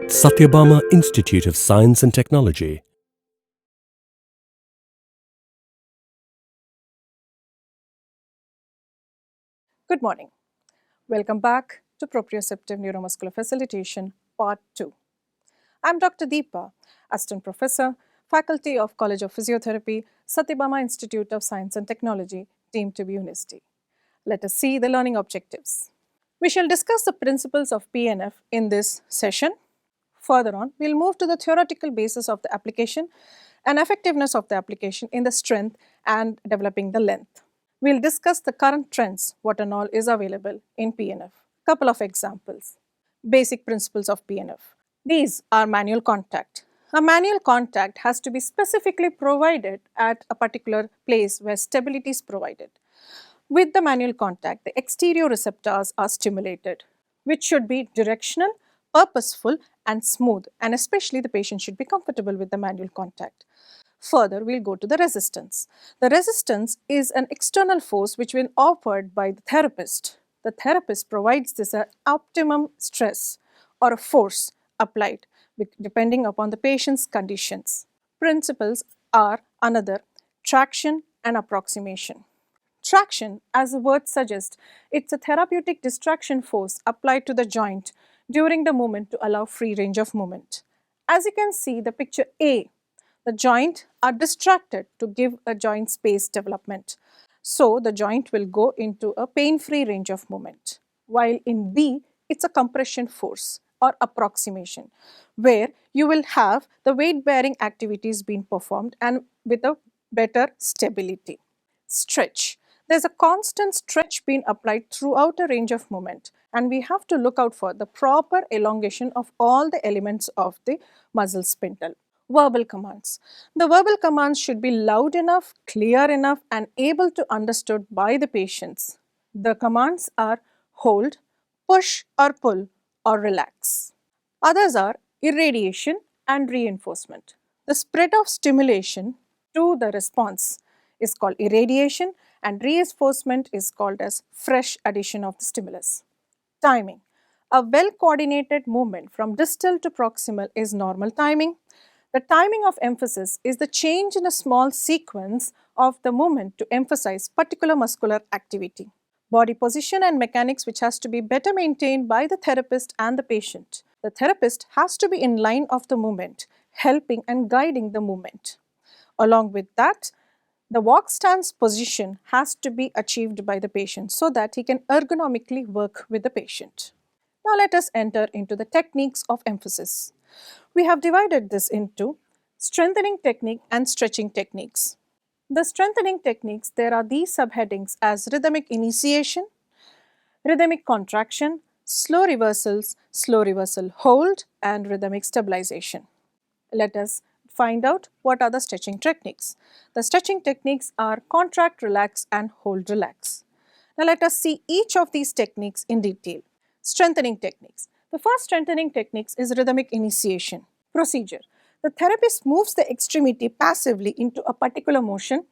Sathyabama Institute of Science and Technology. Good morning. Welcome back to Proprioceptive Neuromuscular Facilitation, Part 2. I'm Dr. Deepa, Assistant Professor, Faculty of College of Physiotherapy, Sathyabama Institute of Science and Technology, deemed to be University. Let us see the learning objectives. We shall discuss the principles of PNF in this session. Further on, we'll move to the theoretical basis of the application and effectiveness of the application in the strength and developing the length. We'll discuss the current trends, what and all is available in PNF. Couple of examples. Basic principles of PNF. These are manual contact. A manual contact has to be specifically provided at a particular place where stability is provided. With the manual contact, the exterior receptors are stimulated, which should be directional, purposeful, and smooth, and especially the patient should be comfortable with the manual contact. Further, we'll go to the resistance. The resistance is an external force which will offered by the therapist. The therapist provides this optimum stress or a force applied depending upon the patient's conditions. Principles are another traction and approximation. Traction, as the word suggests, it's a therapeutic distraction force applied to the joint during the movement to allow free range of movement. As you can see, the picture A, the joint are distracted to give a joint space development. So the joint will go into a pain-free range of movement. While in B, it's a compression force or approximation, where you will have the weight-bearing activities being performed and with a better stability. Stretch. There's a constant stretch being applied throughout a range of movement, and we have to look out for the proper elongation of all the elements of the muscle spindle. Verbal commands. The verbal commands should be loud enough, clear enough, and able to understood by the patients. The commands are hold, push or pull, or relax. Others are irradiation and reinforcement. The spread of stimulation to the response is called irradiation, and reinforcement is called as fresh addition of the stimulus. Timing. A well-coordinated movement from distal to proximal is normal timing. The timing of emphasis is the change in a small sequence of the movement to emphasize particular muscular activity. Body position and mechanics which has to be better maintained by the therapist and the patient. The therapist has to be in line of the movement, helping and guiding the movement. Along with that, the walk stance position has to be achieved by the patient so that he can ergonomically work with the patient. Now let us enter into the techniques of emphasis. We have divided this into strengthening technique and stretching techniques. The strengthening techniques, there are these subheadings as rhythmic initiation, rhythmic contraction, slow reversal hold, and rhythmic stabilization. Let us find out what are the stretching techniques. The stretching techniques are contract, relax, and hold, relax. Now let us see each of these techniques in detail. Strengthening techniques. The first strengthening techniques is rhythmic initiation. Procedure. The therapist moves the extremity passively into a particular motion,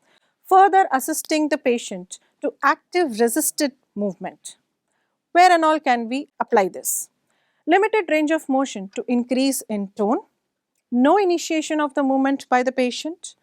further assisting the patient to active resisted movement. Where and all can we apply this? Limited range of motion to increase in tone, no initiation of the movement by the patient,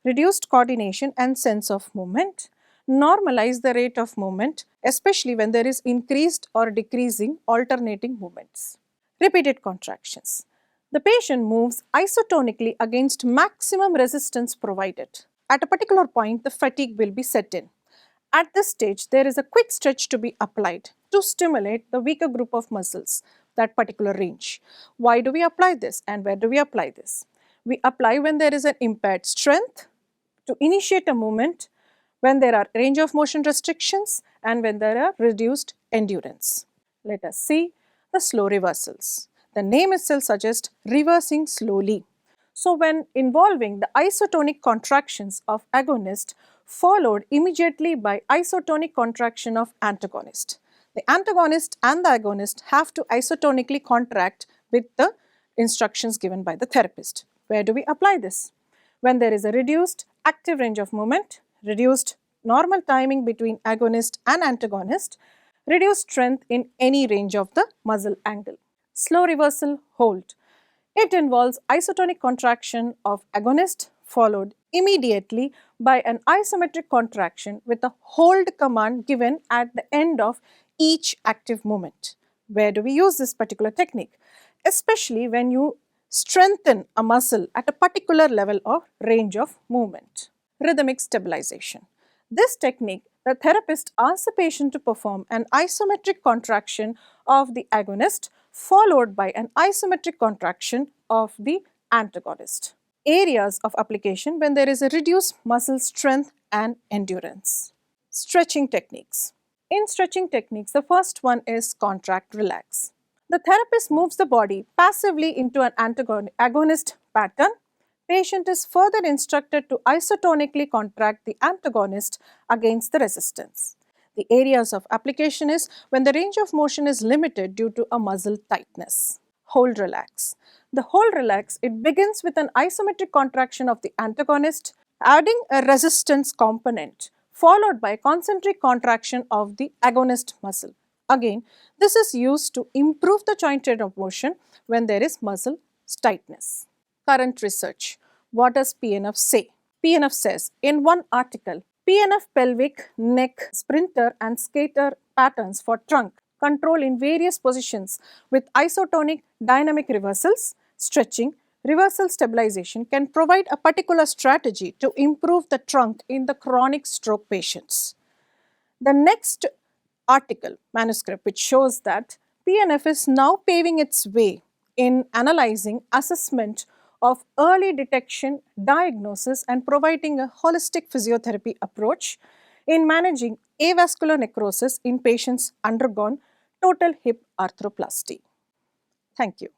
reduced coordination and sense of movement, normalize the rate of movement, especially when there is increased or decreasing alternating movements. Repeated contractions. The patient moves isotonically against maximum resistance provided. At a particular point, the fatigue will be set in. At this stage, there is a quick stretch to be applied to stimulate the weaker group of muscles, that particular range. Why do we apply this and where do we apply this? We apply when there is an impaired strength, to initiate a movement, when there are range of motion restrictions, and when there are reduced endurance. Let us see the slow reversals. The name itself suggests reversing slowly. So when involving the isotonic contractions of agonist followed immediately by isotonic contraction of antagonist. The antagonist and the agonist have to isotonically contract with the instructions given by the therapist. Where do we apply this? When there is a reduced active range of movement, reduced normal timing between agonist and antagonist, reduced strength in any range of the muscle angle. Slow reversal hold. It involves isotonic contraction of agonist followed immediately by an isometric contraction with a hold command given at the end of each active movement. Where do we use this particular technique? Especially when you strengthen a muscle at a particular level of range of movement. Rhythmic stabilization. This technique, the therapist asks the patient to perform an isometric contraction of the agonist followed by an isometric contraction of the antagonist. Areas of application when there is a reduced muscle strength and endurance. Stretching techniques. In stretching techniques, the first one is contract relax. The therapist moves the body passively into an agonist pattern. Patient is further instructed to isotonically contract the antagonist against the resistance. The areas of application is when the range of motion is limited due to a muscle tightness. Hold relax. The hold relax, it begins with an isometric contraction of the antagonist, adding a resistance component, followed by concentric contraction of the agonist muscle. Again, this is used to improve the joint range of motion when there is muscle tightness. Current research. What does PNF say? PNF says in one article, PNF pelvic, neck, sprinter and skater patterns for trunk control in various positions with isotonic dynamic reversals, stretching, reversal stabilization can provide a particular strategy to improve the trunk in the chronic stroke patients. The next article, manuscript, which shows that PNF is now paving its way in analyzing assessment of early detection, diagnosis and providing a holistic physiotherapy approach in managing avascular necrosis in patients undergone total hip arthroplasty. Thank you.